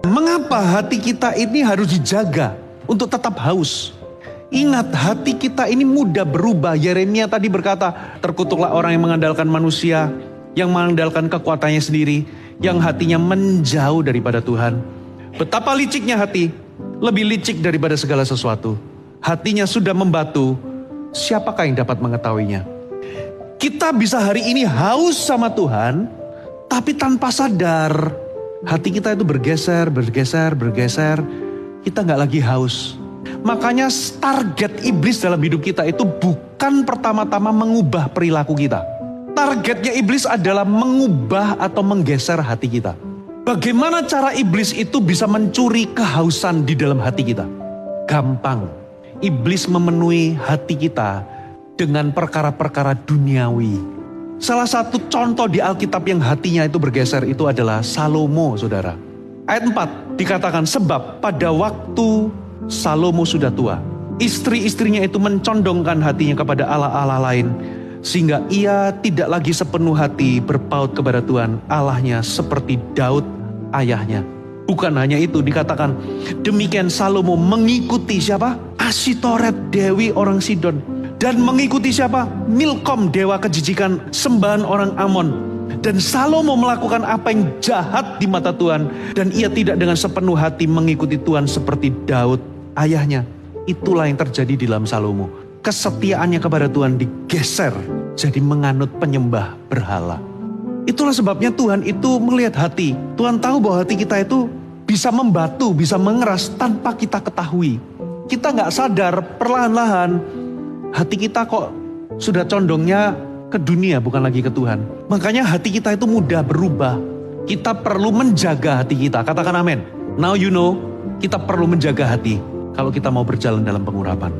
Mengapa hati kita ini harus dijaga untuk tetap haus? Ingat, hati kita ini mudah berubah. Yeremia tadi berkata, terkutuklah orang yang mengandalkan manusia, yang mengandalkan kekuatannya sendiri, yang hatinya menjauh daripada Tuhan. Betapa liciknya hati, lebih licik daripada segala sesuatu. Hatinya sudah membatu, siapakah yang dapat mengetahuinya? Kita bisa hari ini haus sama Tuhan, tapi tanpa sadar, hati kita itu bergeser, kita nggak lagi haus. Makanya target iblis dalam hidup kita itu bukan pertama-tama mengubah perilaku kita. Targetnya iblis adalah mengubah atau menggeser hati kita. Bagaimana cara iblis itu bisa mencuri kehausan di dalam hati kita? Gampang. Iblis memenuhi hati kita dengan perkara-perkara duniawi. Salah satu contoh di Alkitab yang hatinya itu bergeser itu adalah Salomo, saudara. Ayat 4 dikatakan, sebab pada waktu Salomo sudah tua, istri-istrinya itu mencondongkan hatinya kepada Allah-Allah lain, sehingga ia tidak lagi sepenuh hati berpaut kepada Tuhan Allahnya seperti Daud ayahnya. Bukan hanya itu, dikatakan demikian Salomo mengikuti siapa? Asitoret, dewi orang Sidon. Dan mengikuti siapa? Milkom, dewa kejijikan sembahan orang Amon. Dan Salomo melakukan apa yang jahat di mata Tuhan, dan ia tidak dengan sepenuh hati mengikuti Tuhan seperti Daud ayahnya. Itulah yang terjadi di dalam Salomo. Kesetiaannya kepada Tuhan digeser jadi menganut penyembah berhala. Itulah sebabnya Tuhan itu melihat hati. Tuhan tahu bahwa hati kita itu bisa membatu, bisa mengeras tanpa kita ketahui. Kita gak sadar, perlahan-lahan hati kita kok sudah condongnya ke dunia, bukan lagi ke Tuhan. Makanya hati kita itu mudah berubah. Kita perlu menjaga hati kita. Katakan amin. Now you know, kita perlu menjaga hati kalau kita mau berjalan dalam pengurapan.